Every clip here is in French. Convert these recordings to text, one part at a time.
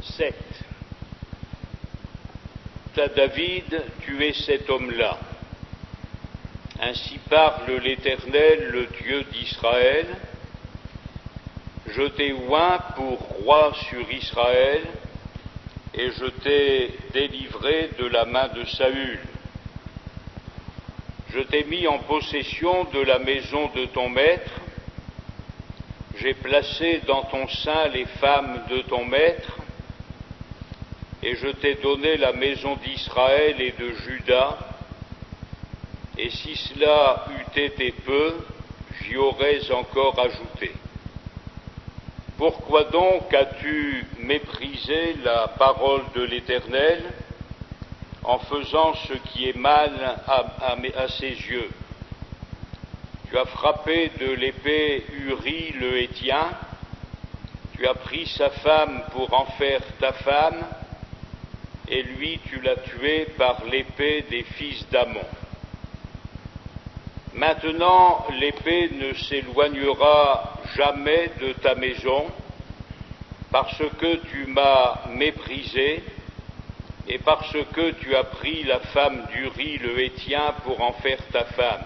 7. David, tu es cet homme-là. Ainsi parle l'Éternel, le Dieu d'Israël. Je t'ai oint pour roi sur Israël, et je t'ai délivré de la main de Saül. Je t'ai mis en possession de la maison de ton maître. J'ai placé dans ton sein les femmes de ton maître, et je t'ai donné la maison d'Israël et de Juda, et si cela eût été peu, j'y aurais encore ajouté. Pourquoi donc as-tu méprisé la parole de l'Éternel en faisant ce qui est mal à ses yeux? Tu as frappé de l'épée Uri le Héthien, tu as pris sa femme pour en faire ta femme, et lui tu l'as tué par l'épée des fils d'Ammon. Maintenant l'épée ne s'éloignera jamais de ta maison, parce que tu m'as méprisé, et parce que tu as pris la femme d'Uri le Héthien pour en faire ta femme.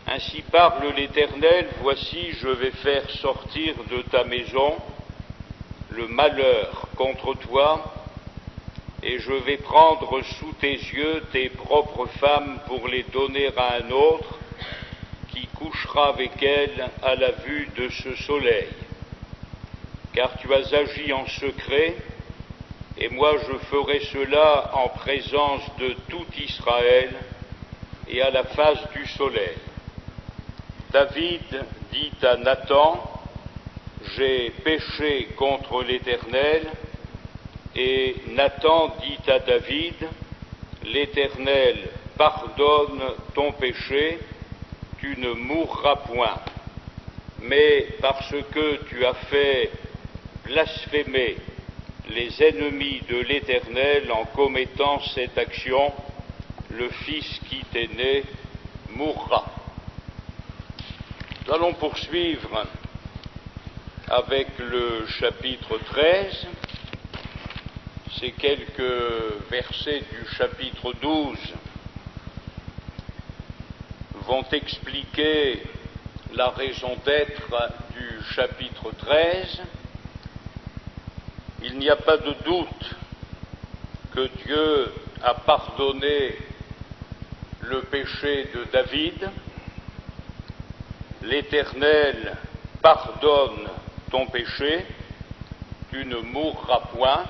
Ainsi parle l'Éternel, voici, je vais faire sortir de ta maison le malheur contre toi, et je vais prendre sous tes yeux tes propres femmes pour les donner à un autre, qui couchera avec elles à la vue de ce soleil. Car tu as agi en secret, et moi je ferai cela en présence de tout Israël et à la face du soleil. David dit à Nathan, j'ai péché contre l'Éternel, et Nathan dit à David, l'Éternel pardonne ton péché, tu ne mourras point. Mais parce que tu as fait blasphémer les ennemis de l'Éternel en commettant cette action, le fils qui t'est né mourra. Nous allons poursuivre avec le chapitre 13. Ces quelques versets du chapitre 12 vont expliquer la raison d'être du chapitre 13. Il n'y a pas de doute que Dieu a pardonné le péché de David. L'Éternel pardonne ton péché, tu ne mourras point,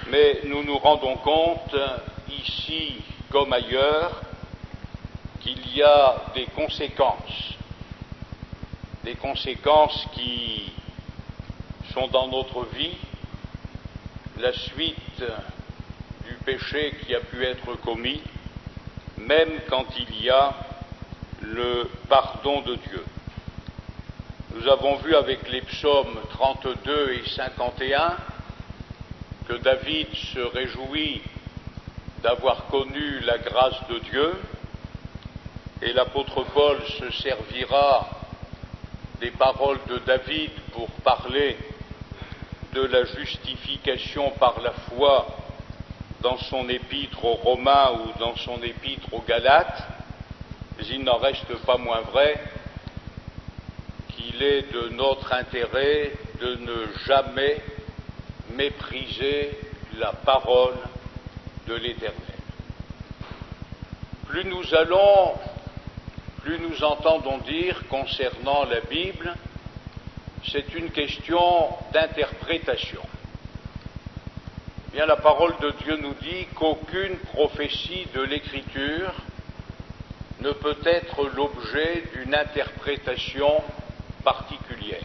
mais nous nous rendons compte, ici comme ailleurs, qu'il y a des conséquences qui sont dans notre vie, la suite du péché qui a pu être commis, même quand il y a le pardon de Dieu. Nous avons vu avec les psaumes 32 et 51 que David se réjouit d'avoir connu la grâce de Dieu, et l'apôtre Paul se servira des paroles de David pour parler de la justification par la foi dans son épître aux Romains ou dans son épître aux Galates, mais il n'en reste pas moins vrai qu'il est de notre intérêt de ne jamais mépriser la parole de l'Éternel. Plus nous allons, plus nous entendons dire concernant la Bible, c'est une question d'interprétation. Bien, la parole de Dieu nous dit qu'aucune prophétie de l'Écriture ne peut être l'objet d'une interprétation particulière.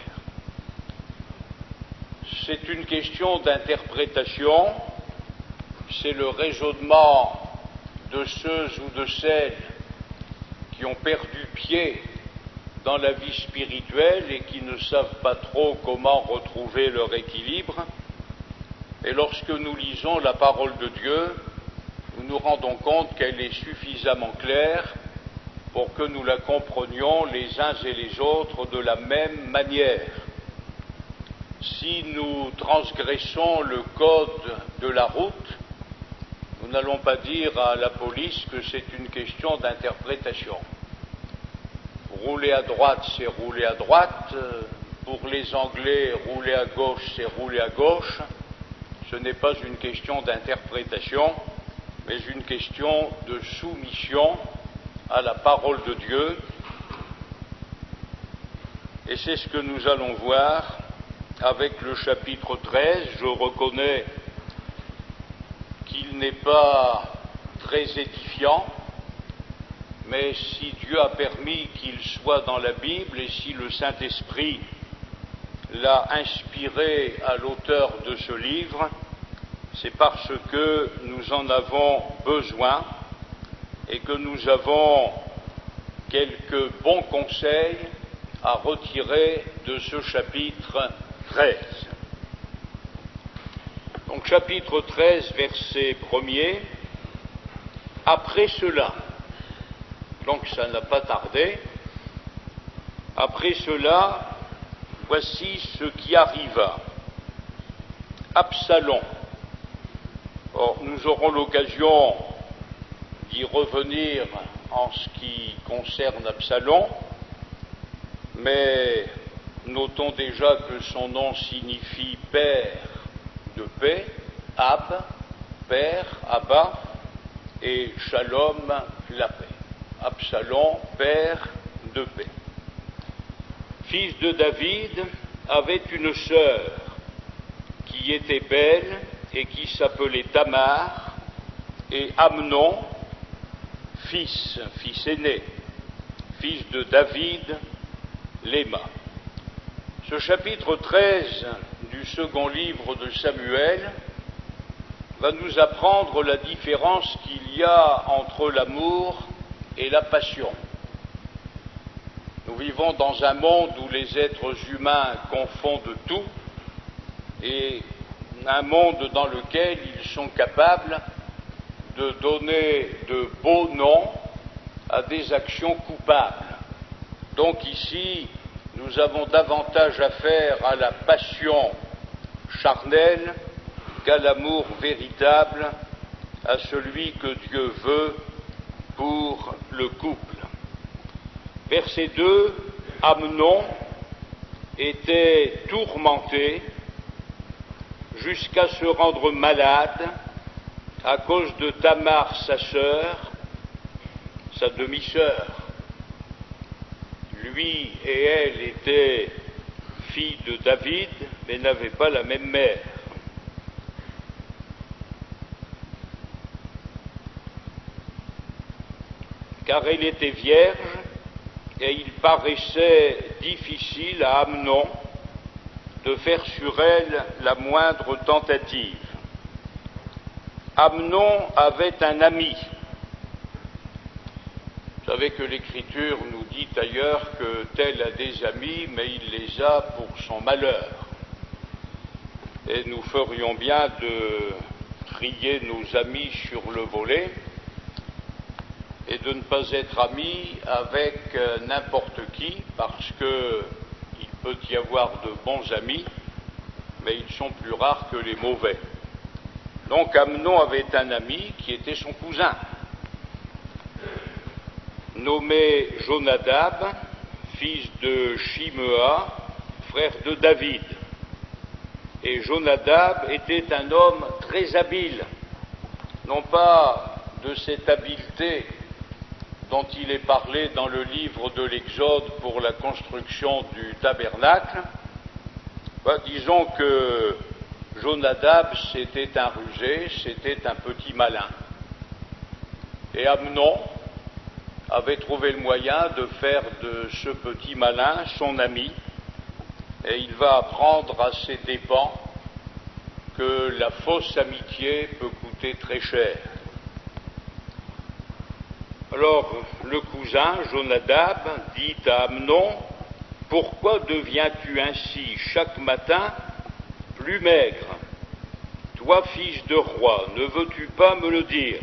C'est une question d'interprétation, c'est le raisonnement de ceux ou de celles qui ont perdu pied dans la vie spirituelle et qui ne savent pas trop comment retrouver leur équilibre. Et lorsque nous lisons la parole de Dieu, nous nous rendons compte qu'elle est suffisamment claire pour que nous la comprenions les uns et les autres de la même manière. si nous transgressons le code de la route, nous n'allons pas dire à la police que c'est une question d'interprétation. Rouler à droite, c'est rouler à droite. Pour les Anglais, rouler à gauche, c'est rouler à gauche. Ce n'est pas une question d'interprétation, mais une question de soumission à la parole de Dieu. Et c'est ce que nous allons voir avec le chapitre 13. Je reconnais qu'il n'est pas très édifiant, mais si Dieu a permis qu'il soit dans la Bible et si le Saint-Esprit l'a inspiré à l'auteur de ce livre, c'est parce que nous en avons besoin et que nous avons quelques bons conseils à retirer de ce chapitre 13. Donc chapitre 13, verset 1er, après cela, donc ça n'a pas tardé, après cela, voici ce qui arriva. Absalom. Or, nous aurons l'occasion d'y revenir en ce qui concerne Absalom, mais notons déjà que son nom signifie père de paix, Ab, père, Abba, et Shalom, la paix. Absalom, père de paix. Fils de David, avait une sœur qui était belle et qui s'appelait Tamar, et Amnon, fils aîné, fils de David, l'aima. Ce chapitre 13 du second livre de Samuel va nous apprendre la différence qu'il y a entre l'amour et la passion. Nous vivons dans un monde où les êtres humains confondent tout et un monde dans lequel ils sont capables de donner de beaux noms à des actions coupables. Donc ici, nous avons davantage affaire à la passion charnelle qu'à l'amour véritable, à celui que Dieu veut pour le couple. Verset 2, Amnon était tourmenté jusqu'à se rendre malade à cause de Tamar, sa sœur, sa demi-sœur. Lui et elle étaient filles de David, mais n'avaient pas la même mère. Car elle était vierge, et il paraissait difficile à Amnon de faire sur elle la moindre tentative. Amnon avait un ami. Vous savez que l'Écriture nous dit ailleurs que tel a des amis, mais il les a pour son malheur. Et nous ferions bien de trier nos amis sur le volet et de ne pas être amis avec n'importe qui, parce qu'il peut y avoir de bons amis, mais ils sont plus rares que les mauvais. Donc Amnon avait un ami qui était son cousin, nommé Jonadab, fils de Shimea, frère de David. Et Jonadab était un homme très habile, non pas de cette habileté dont il est parlé dans le livre de l'Exode pour la construction du tabernacle. Disons que Jonadab, c'était un rusé, c'était un petit malin. Et Amnon avait trouvé le moyen de faire de ce petit malin son ami, et il va apprendre à ses dépens que la fausse amitié peut coûter très cher. Alors, le cousin, Jonadab, dit à Amnon, « Pourquoi deviens-tu ainsi chaque matin plus maigre? Toi, fils de roi, ne veux-tu pas me le dire ?»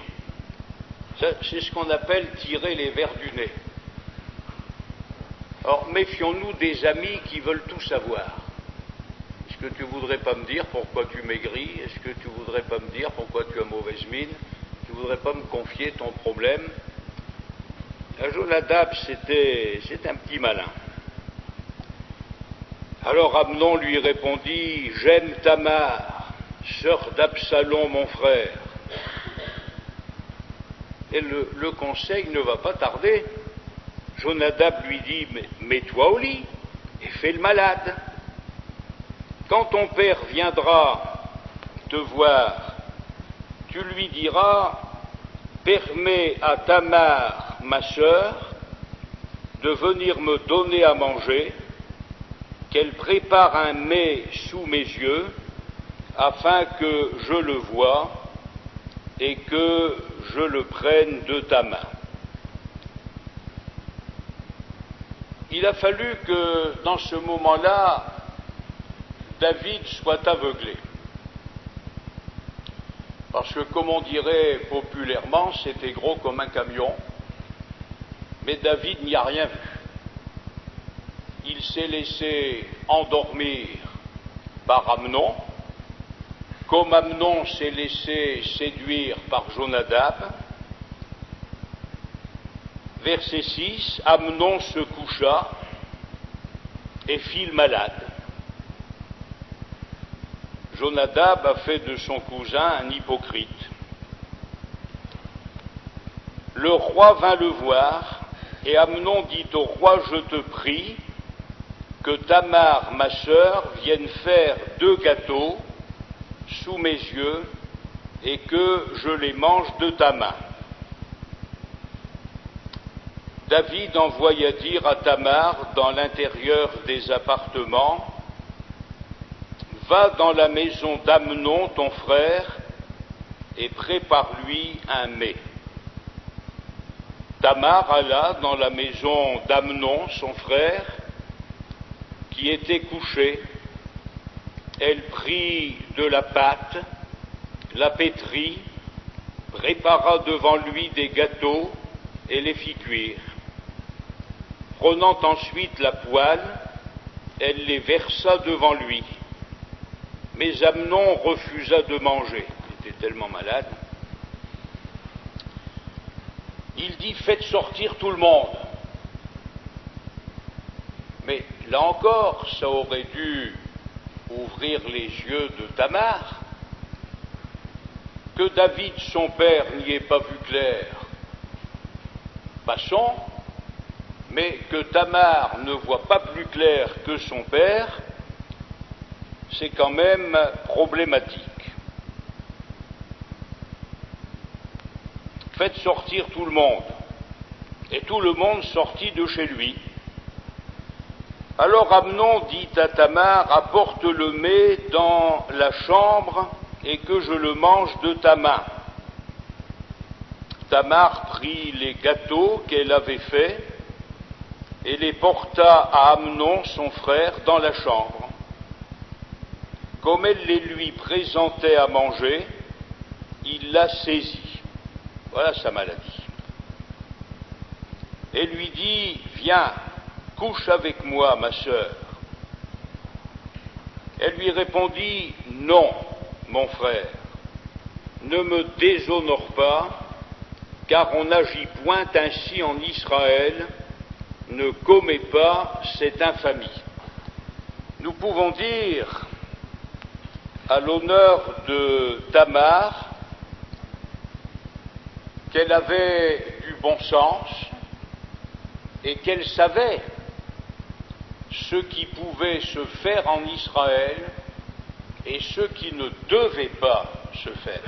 C'est ce qu'on appelle tirer les vers du nez. Or, méfions-nous des amis qui veulent tout savoir. est-ce que tu voudrais pas me dire pourquoi tu maigris? Est-ce que tu voudrais pas me dire pourquoi tu as mauvaise mine? Tu voudrais pas me confier ton problème? Jonadab, c'est un petit malin. Alors Amnon lui répondit: j'aime Tamar, sœur d'Absalom mon frère. Et le conseil ne va pas tarder. Jonadab lui dit: mets-toi au lit et fais le malade. Quand ton père viendra te voir, tu lui diras: permets à Tamar, ma sœur, de venir me donner à manger, qu'elle prépare un mets sous mes yeux, afin que je le voie et que je le prenne de ta main. Il a fallu que, dans ce moment-là, David soit aveuglé. Parce que, comme on dirait populairement, c'était gros comme un camion, mais David n'y a rien vu. Il s'est laissé endormir par Amnon, comme Amnon s'est laissé séduire par Jonadab. Verset 6, Amnon se coucha et fit le malade. Jonadab a fait de son cousin un hypocrite. Le roi vint le voir, et Amnon dit au roi: je te prie que Tamar, ma sœur, vienne faire 2 gâteaux sous mes yeux, et que je les mange de ta main. David envoya dire à Tamar dans l'intérieur des appartements: va dans la maison d'Amnon, ton frère, et prépare-lui un mets. Tamar alla dans la maison d'Amnon, son frère, qui était couché. Elle prit de la pâte, la pétrit, prépara devant lui des gâteaux et les fit cuire. Prenant ensuite la poêle, elle les versa devant lui. Mais Amnon refusa de manger. Il était tellement malade. Il dit: faites sortir tout le monde. Mais là encore, ça aurait dû ouvrir les yeux de Tamar. Que David, son père, n'y ait pas vu clair, passons, mais que Tamar ne voit pas plus clair que son père, c'est quand même problématique. Faites sortir tout le monde. Et tout le monde sortit de chez lui. Alors Amnon dit à Tamar: apporte le mets dans la chambre et que je le mange de ta main. Tamar prit les gâteaux qu'elle avait faits et les porta à Amnon, son frère, dans la chambre. Comme elle les lui présentait à manger, il la saisit. Voilà sa maladie. Et lui dit: viens, couche avec moi, ma sœur. Elle lui répondit: non, mon frère, ne me déshonore pas, car on n'agit point ainsi en Israël, ne commets pas cette infamie. Nous pouvons dire, à l'honneur de Tamar, qu'elle avait du bon sens et qu'elle savait ce qui pouvait se faire en Israël et ce qui ne devait pas se faire.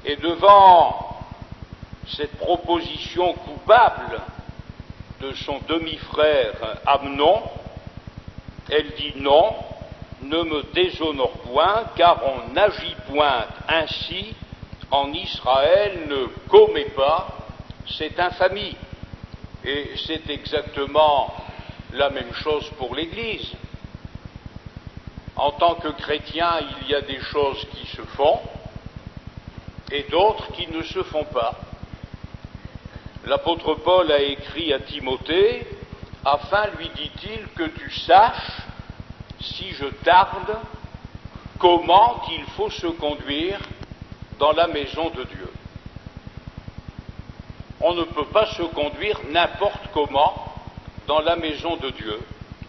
Et devant cette proposition coupable de son demi-frère Amnon, elle dit: non, ne me déshonore point, car on n'agit point ainsi en Israël, ne commet pas cette infamie. Et c'est exactement la même chose pour l'Église. En tant que chrétien, il y a des choses qui se font et d'autres qui ne se font pas. L'apôtre Paul a écrit à Timothée, afin, lui dit-il, que tu saches si je tarde, comment il faut se conduire dans la maison de Dieu. On ne peut pas se conduire n'importe comment dans la maison de Dieu.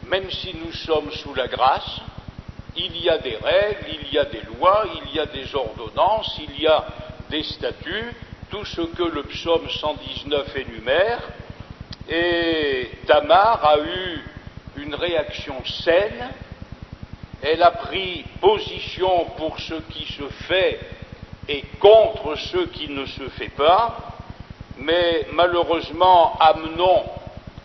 Même si nous sommes sous la grâce, il y a des règles, il y a des lois, il y a des ordonnances, il y a des statuts, tout ce que le psaume 119 énumère. Et Tamar a eu une réaction saine, elle a pris position pour ce qui se fait et contre ce qui ne se fait pas, mais malheureusement Amnon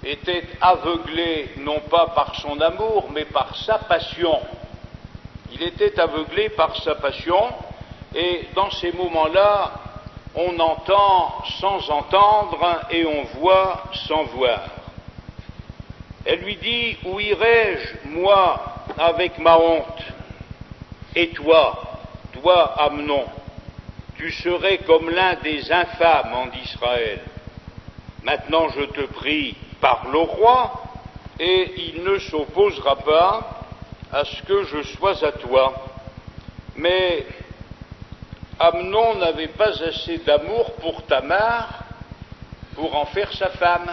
était aveuglé non pas par son amour, mais par sa passion. Il était aveuglé par sa passion, et dans ces moments-là, on entend sans entendre et on voit sans voir. Elle lui dit, où irai-je, moi, avec ma honte? Et toi, Amnon, tu serais comme l'un des infâmes en Israël. Maintenant, je te prie, parle au roi, et il ne s'opposera pas à ce que je sois à toi. Mais Amnon n'avait pas assez d'amour pour Tamar pour en faire sa femme.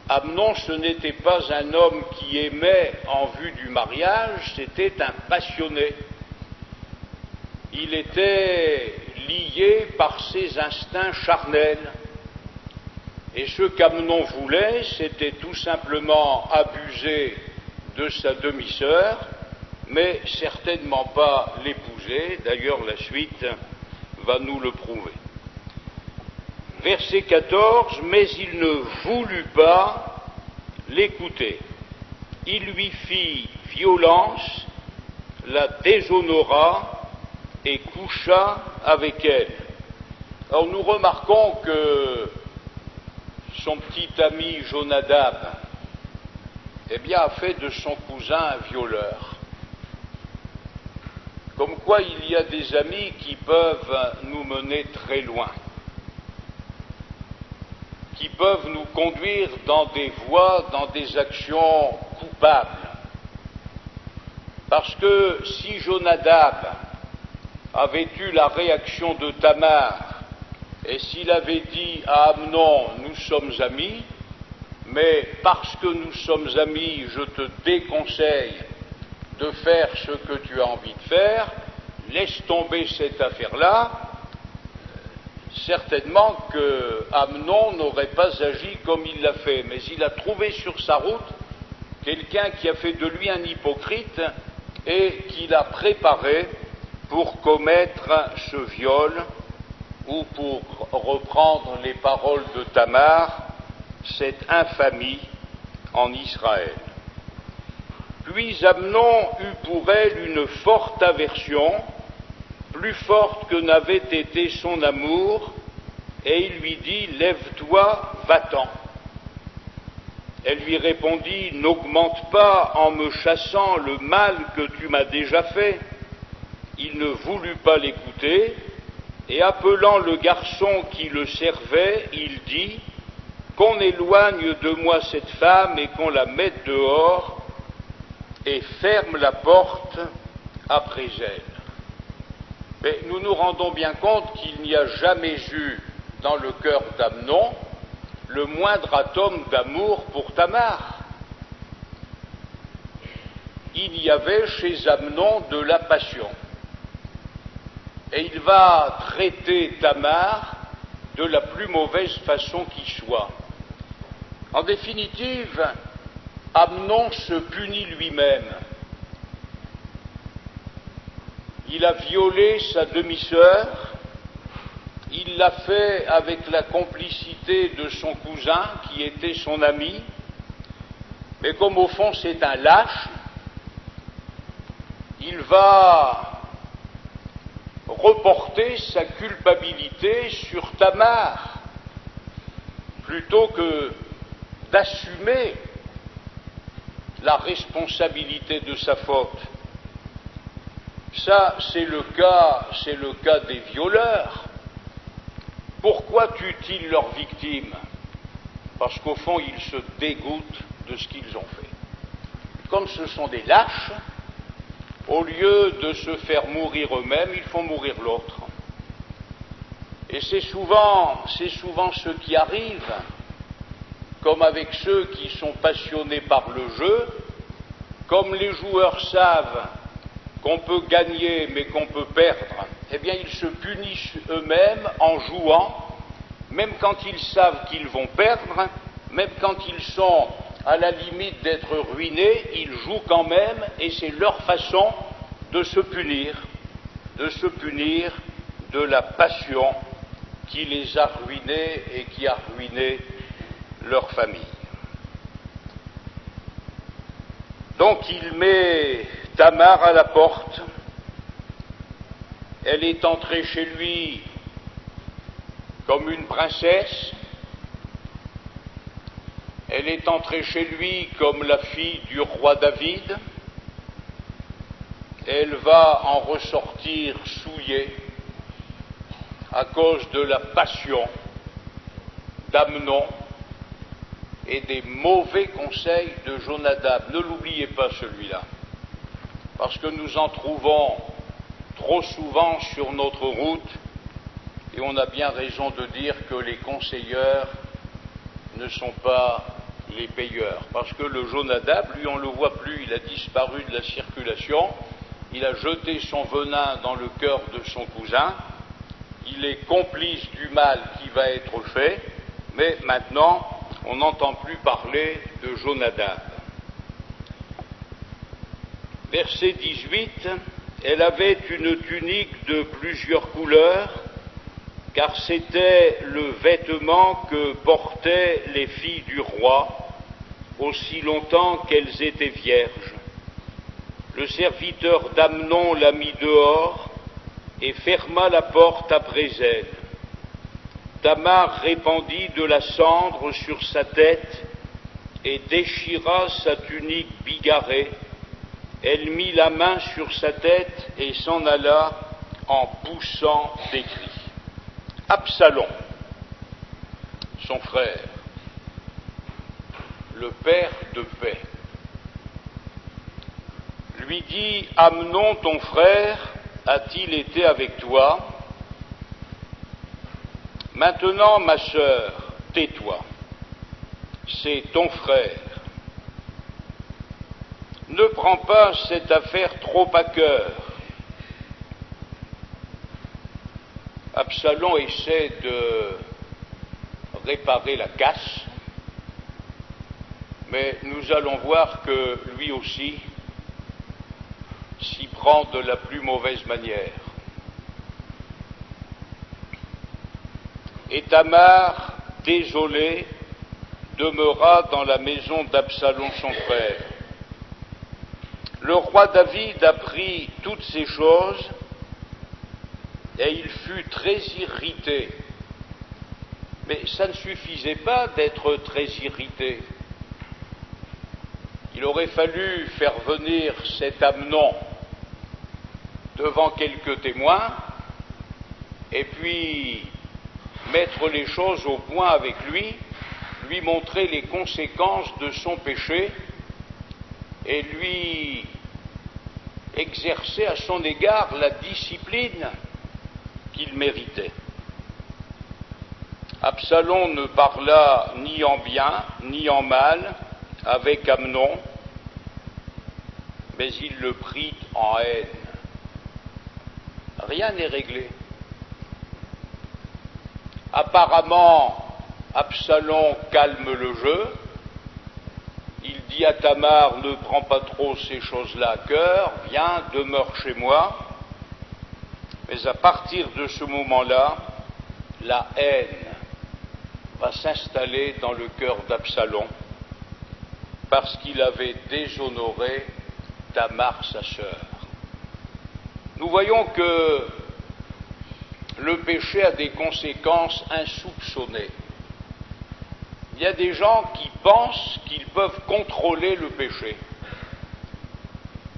Amnon, ce n'était pas un homme qui aimait en vue du mariage, c'était un passionné. Il était lié par ses instincts charnels. Et ce qu'Amnon voulait, c'était tout simplement abuser de sa demi-sœur, mais certainement pas l'épouser. D'ailleurs, la suite va nous le prouver. Verset 14, mais il ne voulut pas l'écouter. Il lui fit violence, la déshonora et coucha avec elle. Alors nous remarquons que son petit ami Jonadab, a fait de son cousin un violeur. Comme quoi il y a des amis qui peuvent nous mener très loin, qui peuvent nous conduire dans des voies, dans des actions coupables. Parce que si Jonadab avait eu la réaction de Tamar, et s'il avait dit à Amnon, nous sommes amis, mais parce que nous sommes amis, je te déconseille de faire ce que tu as envie de faire, laisse tomber cette affaire-là, certainement que Amnon n'aurait pas agi comme il l'a fait, mais il a trouvé sur sa route quelqu'un qui a fait de lui un hypocrite et qui l'a préparé pour commettre ce viol, ou pour reprendre les paroles de Tamar, cette infamie en Israël. Puis Amnon eut pour elle une forte aversion, plus forte que n'avait été son amour, et il lui dit, lève-toi, va-t'en. Elle lui répondit, n'augmente pas en me chassant le mal que tu m'as déjà fait. Il ne voulut pas l'écouter, et appelant le garçon qui le servait, il dit, qu'on éloigne de moi cette femme et qu'on la mette dehors, et ferme la porte après elle. Mais nous nous rendons bien compte qu'il n'y a jamais eu dans le cœur d'Amnon le moindre atome d'amour pour Tamar. Il y avait chez Amnon de la passion. Et il va traiter Tamar de la plus mauvaise façon qui soit. En définitive, Amnon se punit lui-même. Il a violé sa demi-sœur, il l'a fait avec la complicité de son cousin qui était son ami, mais comme au fond c'est un lâche, il va reporter sa culpabilité sur Tamar, plutôt que d'assumer la responsabilité de sa faute. Ça, c'est le cas des violeurs. Pourquoi tuent-ils leurs victimes? Parce qu'au fond, ils se dégoûtent de ce qu'ils ont fait. comme ce sont des lâches, au lieu de se faire mourir eux-mêmes, ils font mourir l'autre. Et c'est souvent ce qui arrive, comme avec ceux qui sont passionnés par le jeu, comme les joueurs savent qu'on peut gagner mais qu'on peut perdre, eh bien ils se punissent eux-mêmes en jouant, même quand ils savent qu'ils vont perdre, même quand ils sont à la limite d'être ruinés, ils jouent quand même, et c'est leur façon de se punir de la passion qui les a ruinés et qui a ruiné leur famille. Donc il met Tamar à la porte, elle est entrée chez lui comme une princesse, elle est entrée chez lui comme la fille du roi David, elle va en ressortir souillée à cause de la passion d'Amnon et des mauvais conseils de Jonadab. Ne l'oubliez pas celui-là, parce que nous en trouvons trop souvent sur notre route, et on a bien raison de dire que les conseilleurs ne sont pas les payeurs, parce que le Jonadab, lui, on ne le voit plus, il a disparu de la circulation, il a jeté son venin dans le cœur de son cousin, il est complice du mal qui va être fait, mais maintenant, on n'entend plus parler de Jonadab. Verset 18, elle avait une tunique de plusieurs couleurs, car c'était le vêtement que portaient les filles du roi, aussi longtemps qu'elles étaient vierges. Le serviteur d'Amnon la mit dehors et ferma la porte après elle. Tamar répandit de la cendre sur sa tête et déchira sa tunique bigarrée. Elle mit la main sur sa tête et s'en alla en poussant des cris. Absalom, son frère, le père de paix, lui dit: Amnon, ton frère, a-t-il été avec toi? Maintenant, ma sœur, tais-toi, c'est ton frère. Ne prends pas cette affaire trop à cœur. Absalom essaie de réparer la casse, mais nous allons voir que lui aussi s'y prend de la plus mauvaise manière. Et Tamar, désolée, demeura dans la maison d'Absalom son frère. Le roi David apprit toutes ces choses et il fut très irrité. Mais ça ne suffisait pas d'être très irrité. Il aurait fallu faire venir cet Amnon devant quelques témoins et puis mettre les choses au point avec lui montrer les conséquences de son péché et lui exercer à son égard la discipline qu'il méritait. Absalom ne parla ni en bien ni en mal avec Amnon, mais il le prit en haine. Rien n'est réglé. Apparemment, Absalom calme le jeu. Il dit à Tamar: ne prends pas trop ces choses-là à cœur, viens, demeure chez moi. Mais à partir de ce moment-là, la haine va s'installer dans le cœur d'Absalom parce qu'il avait déshonoré Tamar, sa sœur. Nous voyons que le péché a des conséquences insoupçonnées. Il y a des gens qui pensent qu'ils peuvent contrôler le péché.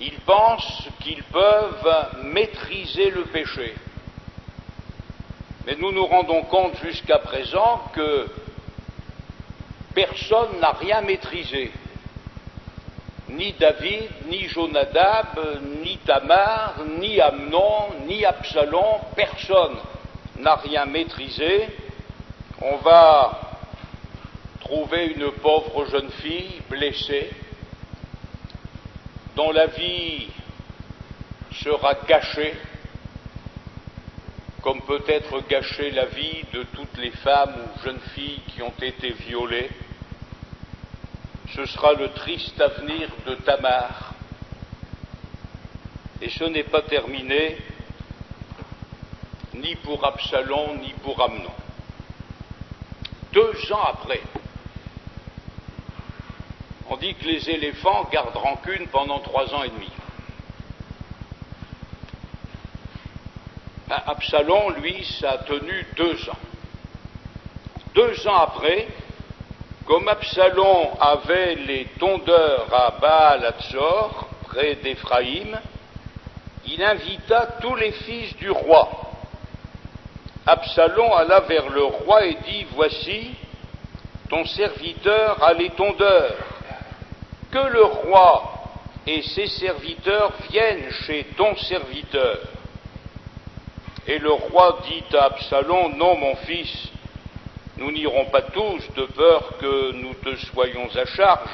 Ils pensent qu'ils peuvent maîtriser le péché. Mais nous nous rendons compte jusqu'à présent que personne n'a rien maîtrisé. ni David, ni Jonadab, ni Tamar, ni Amnon, ni Absalom, personne n'a rien maîtrisé. On va trouver une pauvre jeune fille blessée, dont la vie sera gâchée, comme peut être gâchée la vie de toutes les femmes ou jeunes filles qui ont été violées. Ce sera le triste avenir de Tamar. Et ce n'est pas terminé, ni pour Absalom, ni pour Amnon. 2 ans après, on dit que les éléphants gardent rancune pendant 3 ans et demi. Absalom, lui, ça a tenu 2 ans. 2 ans après, comme Absalom avait les tondeurs à Baal-Hatzor, près d'Éphraïm, il invita tous les fils du roi. Absalom alla vers le roi et dit, « Voici, ton serviteur a les tondeurs. Que le roi et ses serviteurs viennent chez ton serviteur. » Et le roi dit à Absalom, « Non, mon fils, nous n'irons pas tous, de peur que nous te soyons à charge. »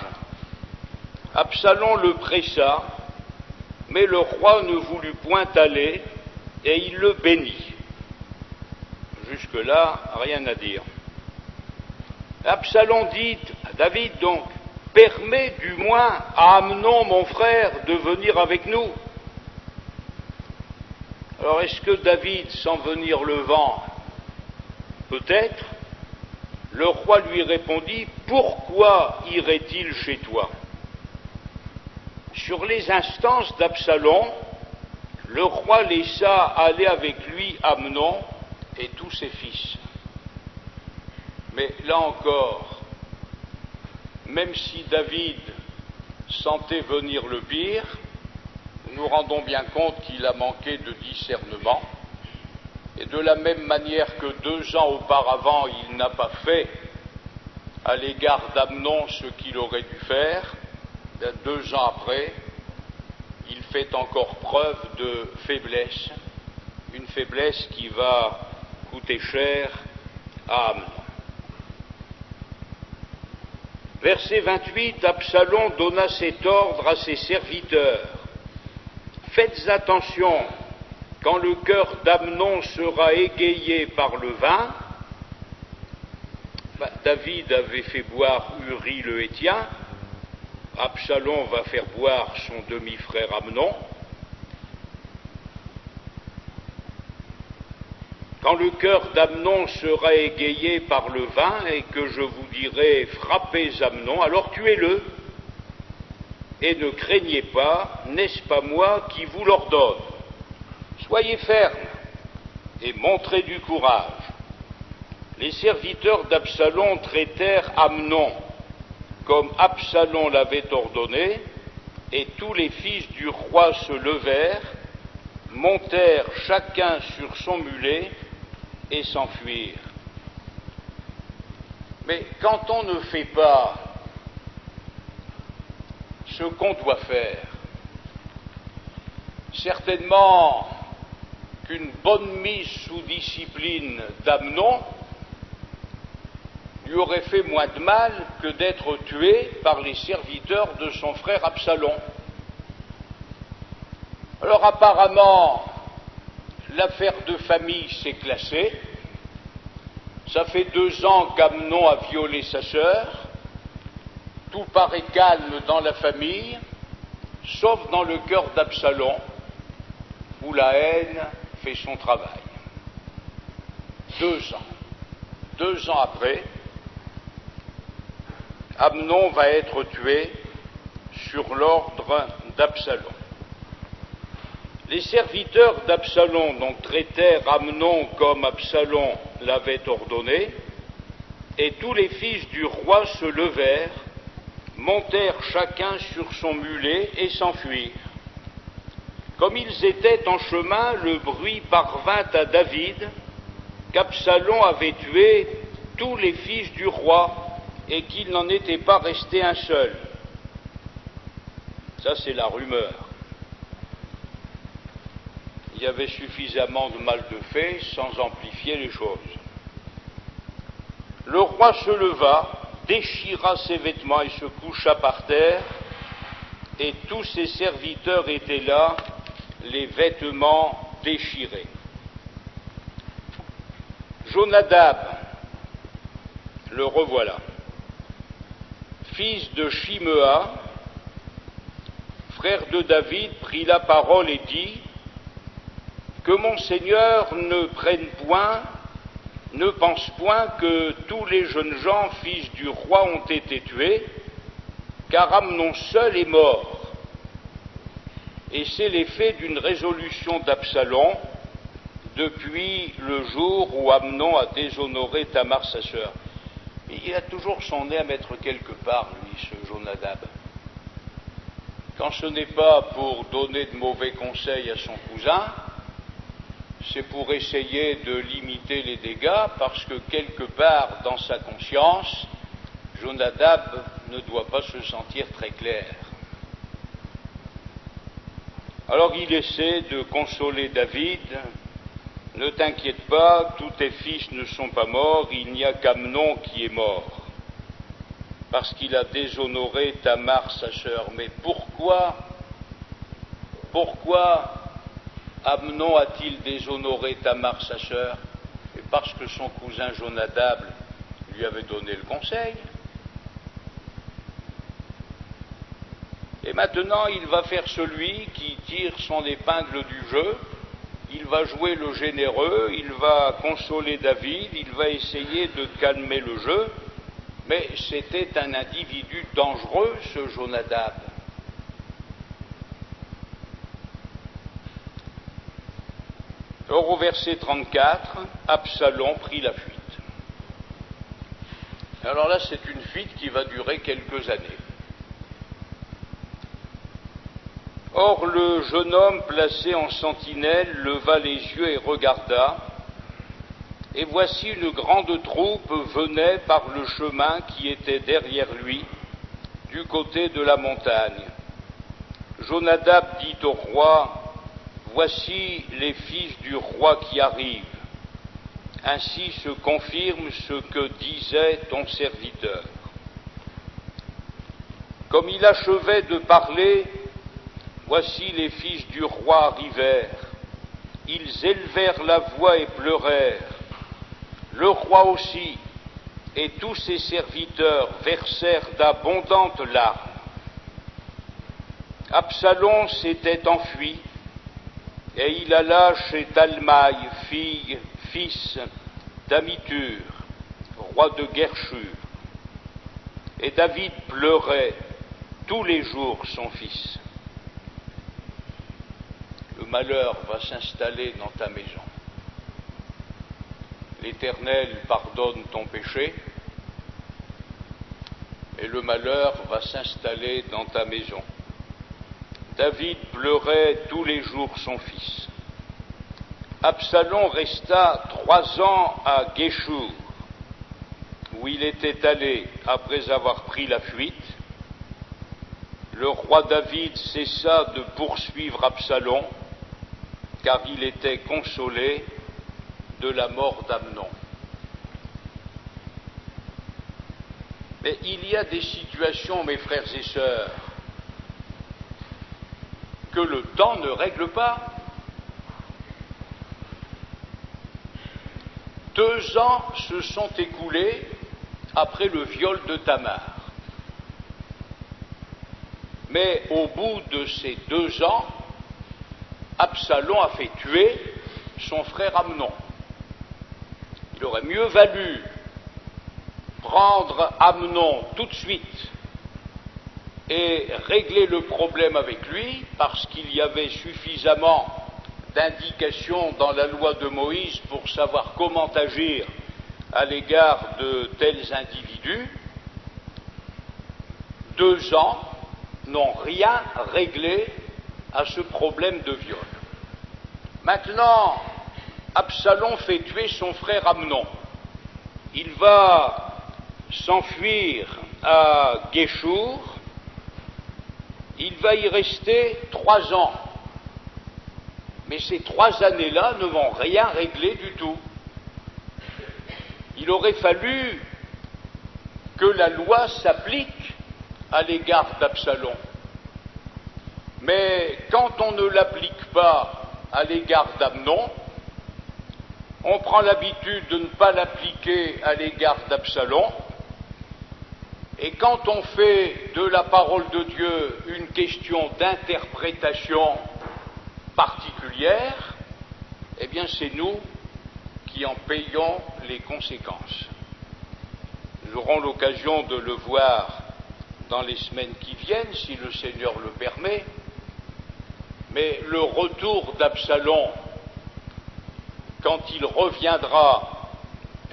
Absalom le pressa, mais le roi ne voulut point aller, et il le bénit. Jusque-là, rien à dire. Absalom dit à David donc, « Permets du moins à Amnon, mon frère, de venir avec nous. » Alors, est-ce que David sent venir le vent? Peut-être. Le roi lui répondit, « Pourquoi irait-il chez toi ?» Sur les instances d'Absalom, le roi laissa aller avec lui Amnon et tous ses fils. Mais là encore, même si David sentait venir le pire, nous nous rendons bien compte qu'il a manqué de discernement, et de la même manière que 2 ans auparavant, il n'a pas fait à l'égard d'Amnon ce qu'il aurait dû faire, 2 ans après, il fait encore preuve de faiblesse, une faiblesse qui va coûter cher à Amnon. Verset 28, Absalom donna cet ordre à ses serviteurs. Faites attention, quand le cœur d'Amnon sera égayé par le vin, David avait fait boire Uri le Héthien, Absalom va faire boire son demi-frère Amnon. Quand le cœur d'Amnon sera égayé par le vin et que je vous dirai frappez Amnon, alors tuez-le et ne craignez pas, n'est-ce pas moi qui vous l'ordonne? Soyez fermes et montrez du courage. Les serviteurs d'Absalom traitèrent Amnon comme Absalom l'avait ordonné, et tous les fils du roi se levèrent, montèrent chacun sur son mulet et s'enfuirent. Mais quand on ne fait pas ce qu'on doit faire, certainement qu'une bonne mise sous discipline d'Amnon lui aurait fait moins de mal que d'être tué par les serviteurs de son frère Absalom. Alors apparemment, l'affaire de famille s'est classée. Ça fait 2 ans qu'Amnon a violé sa sœur. Tout paraît calme dans la famille, sauf dans le cœur d'Absalom, où la haine fait son travail. 2 ans. 2 ans après, Amnon va être tué sur l'ordre d'Absalom. Les serviteurs d'Absalom donc traitèrent Amnon comme Absalom l'avait ordonné, et tous les fils du roi se levèrent, montèrent chacun sur son mulet et s'enfuirent. Comme ils étaient en chemin, le bruit parvint à David qu'Absalom avait tué tous les fils du roi et qu'il n'en était pas resté un seul. Ça, c'est la rumeur. Il y avait suffisamment de mal de fait sans amplifier les choses. Le roi se leva, déchira ses vêtements et se coucha par terre, et tous ses serviteurs étaient là, les vêtements déchirés. Jonadab, le revoilà, fils de Shimea, frère de David, prit la parole et dit: que mon Seigneur ne pense point que tous les jeunes gens, fils du roi, ont été tués, car Amnon seul est mort. Et c'est l'effet d'une résolution d'Absalom depuis le jour où Amnon a déshonoré Tamar, sa sœur. Et il a toujours son nez à mettre quelque part, lui, ce Jonadab. Quand ce n'est pas pour donner de mauvais conseils à son cousin, c'est pour essayer de limiter les dégâts, parce que quelque part dans sa conscience, Jonadab ne doit pas se sentir très clair. Alors il essaie de consoler David: ne t'inquiète pas, tous tes fils ne sont pas morts, il n'y a qu'Amnon qui est mort, parce qu'il a déshonoré Tamar, sa sœur. Mais pourquoi Amnon a-t-il déshonoré Tamar, sa sœur? Et parce que son cousin Jonadab lui avait donné le conseil. Et maintenant, il va faire celui qui tire son épingle du jeu, il va jouer le généreux, il va consoler David, il va essayer de calmer le jeu, mais c'était un individu dangereux, ce Jonadab. Or, au verset 34, Absalom prit la fuite. Alors là, c'est une fuite qui va durer quelques années. Or, le jeune homme placé en sentinelle leva les yeux et regarda, et voici une grande troupe venait par le chemin qui était derrière lui, du côté de la montagne. Jonadab dit au roi: voici les fils du roi qui arrivent. Ainsi se confirme ce que disait ton serviteur. Comme il achevait de parler, voici les fils du roi arrivèrent. Ils élevèrent la voix et pleurèrent. Le roi aussi et tous ses serviteurs versèrent d'abondantes larmes. Absalom s'était enfui, et il alla chez Talmaï, fils d'Amitur, roi de Guershur. Et David pleurait tous les jours son fils. Le malheur va s'installer dans ta maison. L'Éternel pardonne ton péché, et le malheur va s'installer dans ta maison. David pleurait tous les jours son fils. Absalom resta 3 ans à Guéchour, où il était allé après avoir pris la fuite. Le roi David cessa de poursuivre Absalom, car il était consolé de la mort d'Amnon. Mais il y a des situations, mes frères et sœurs, que le temps ne règle pas. 2 ans se sont écoulés après le viol de Tamar. Mais au bout de ces 2 ans, Absalom a fait tuer son frère Amnon. Il aurait mieux valu prendre Amnon tout de suite et régler le problème avec lui, parce qu'il y avait suffisamment d'indications dans la loi de Moïse pour savoir comment agir à l'égard de tels individus. 2 ans n'ont rien réglé à ce problème de viol. Maintenant, Absalom fait tuer son frère Amnon. Il va s'enfuir à Guéchour, il va y rester 3 ans. Mais ces 3 années-là ne vont rien régler du tout. Il aurait fallu que la loi s'applique à l'égard d'Absalom. Mais quand on ne l'applique pas à l'égard d'Amnon, on prend l'habitude de ne pas l'appliquer à l'égard d'Absalom, et quand on fait de la parole de Dieu une question d'interprétation particulière, eh bien c'est nous qui en payons les conséquences. Nous aurons l'occasion de le voir dans les semaines qui viennent, si le Seigneur le permet, mais le retour d'Absalom, quand il reviendra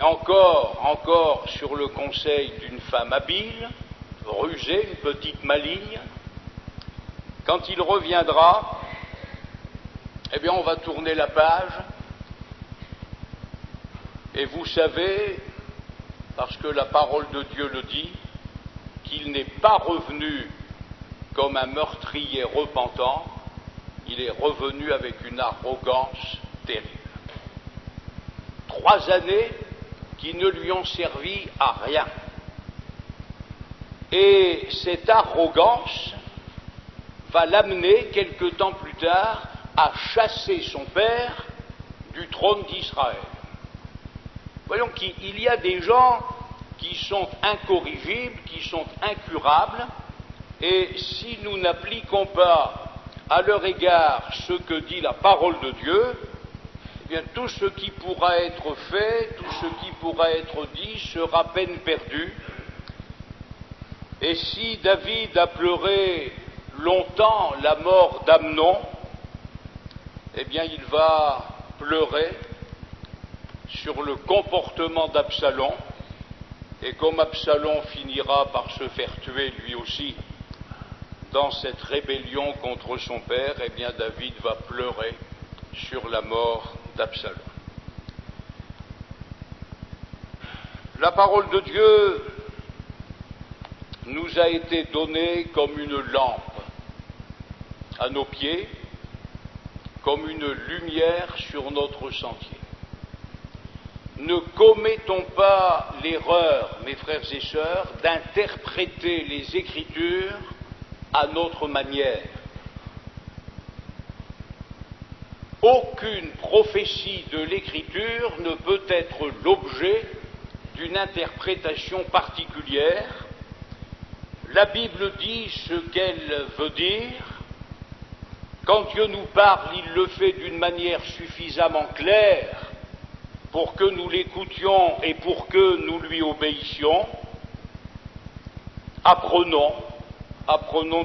encore sur le conseil d'une femme habile, rusée, une petite maligne, quand il reviendra, eh bien on va tourner la page, et vous savez, parce que la parole de Dieu le dit, qu'il n'est pas revenu comme un meurtrier repentant, il est revenu avec une arrogance terrible. 3 années qui ne lui ont servi à rien. Et cette arrogance va l'amener quelque temps plus tard à chasser son père du trône d'Israël. Voyons qu'il y a des gens qui sont incorrigibles, qui sont incurables, et si nous n'appliquons pas à leur égard ce que dit la parole de Dieu, eh bien tout ce qui pourra être fait, tout ce qui pourra être dit sera peine perdue. Et si David a pleuré longtemps la mort d'Amnon, eh bien il va pleurer sur le comportement d'Absalom, et comme Absalom finira par se faire tuer lui aussi dans cette rébellion contre son père, eh bien David va pleurer sur la mort d'Absalom. La parole de Dieu nous a été donnée comme une lampe à nos pieds, comme une lumière sur notre sentier. Ne commettons pas l'erreur, mes frères et sœurs, d'interpréter les Écritures à notre manière. Aucune prophétie de l'Écriture ne peut être l'objet d'une interprétation particulière. La Bible dit ce qu'elle veut dire. Quand Dieu nous parle, il le fait d'une manière suffisamment claire pour que nous l'écoutions et pour que nous lui obéissions. Apprenons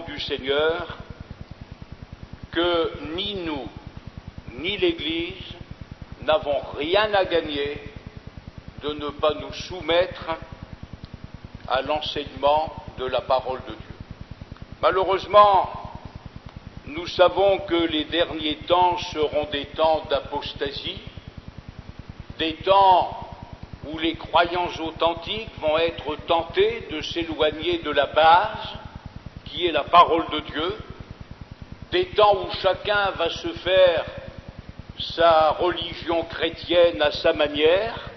du Seigneur que ni nous, ni l'Église n'avons rien à gagner de ne pas nous soumettre à l'enseignement de la parole de Dieu. Malheureusement, nous savons que les derniers temps seront des temps d'apostasie, des temps où les croyants authentiques vont être tentés de s'éloigner de la base qui est la parole de Dieu, des temps où chacun va se faire sa religion chrétienne à sa manière,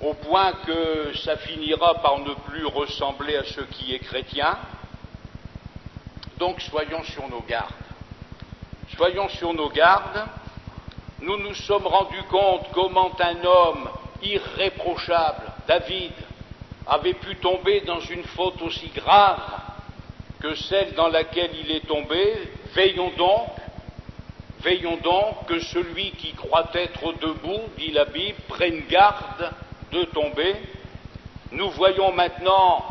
au point que ça finira par ne plus ressembler à ce qui est chrétien. Donc soyons sur nos gardes. Soyons sur nos gardes. Nous nous sommes rendus compte comment un homme irréprochable, David, avait pu tomber dans une faute aussi grave que celle dans laquelle il est tombé. Veillons donc que celui qui croit être debout, dit la Bible, prenne garde de tomber. Nous voyons maintenant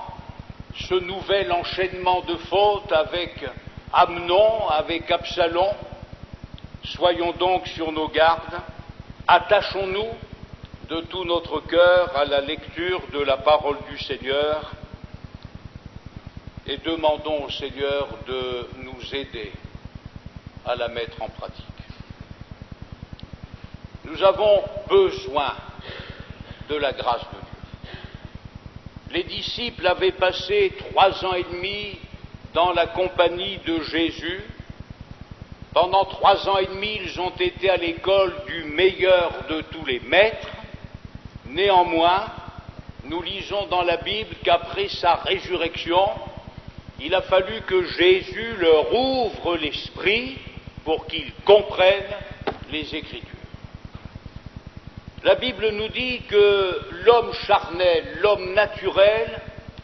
ce nouvel enchaînement de fautes avec Amnon, avec Absalom. Soyons donc sur nos gardes, attachons-nous de tout notre cœur à la lecture de la parole du Seigneur et demandons au Seigneur de nous aider à la mettre en pratique. Nous avons besoin de la grâce de Dieu. Les disciples avaient passé 3 ans et demi dans la compagnie de Jésus. Pendant 3 ans et demi, ils ont été à l'école du meilleur de tous les maîtres. Néanmoins, nous lisons dans la Bible qu'après sa résurrection, il a fallu que Jésus leur ouvre l'esprit pour qu'ils comprennent les Écritures. La Bible nous dit que l'homme charnel, l'homme naturel,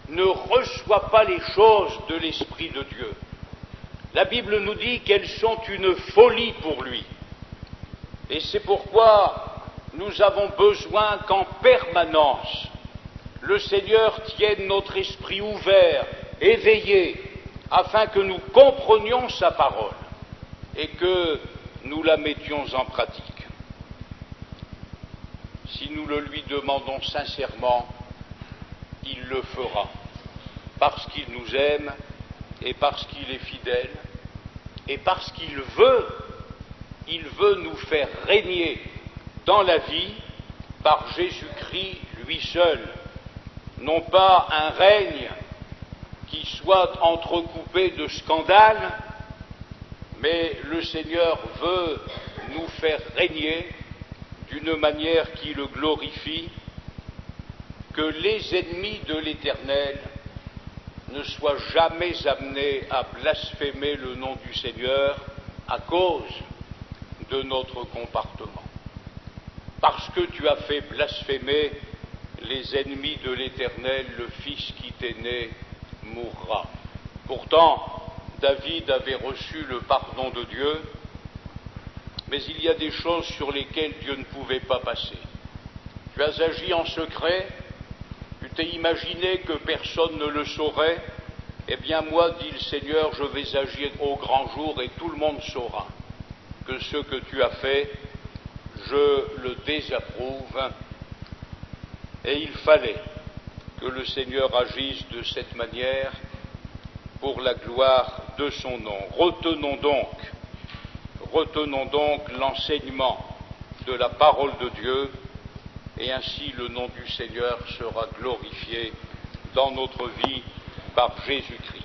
ne reçoit pas les choses de l'Esprit de Dieu. La Bible nous dit qu'elles sont une folie pour lui. Et c'est pourquoi nous avons besoin qu'en permanence, le Seigneur tienne notre esprit ouvert, éveillé, afin que nous comprenions sa parole et que nous la mettions en pratique. Si nous le lui demandons sincèrement, il le fera, parce qu'il nous aime et parce qu'il est fidèle et parce qu'il veut nous faire régner dans la vie par Jésus-Christ lui seul, non pas un règne qui soit entrecoupé de scandales, mais le Seigneur veut nous faire régner d'une manière qui le glorifie, que les ennemis de l'Éternel ne soient jamais amenés à blasphémer le nom du Seigneur à cause de notre comportement. Parce que tu as fait blasphémer les ennemis de l'Éternel, le Fils qui t'est né mourra. Pourtant, David avait reçu le pardon de Dieu, mais il y a des choses sur lesquelles Dieu ne pouvait pas passer. Tu as agi en secret, tu t'es imaginé que personne ne le saurait, eh bien moi, dit le Seigneur, je vais agir au grand jour et tout le monde saura que ce que tu as fait, je le désapprouve. Et il fallait que le Seigneur agisse de cette manière pour la gloire de son nom. Retenons donc l'enseignement de la parole de Dieu, et ainsi le nom du Seigneur sera glorifié dans notre vie par Jésus-Christ.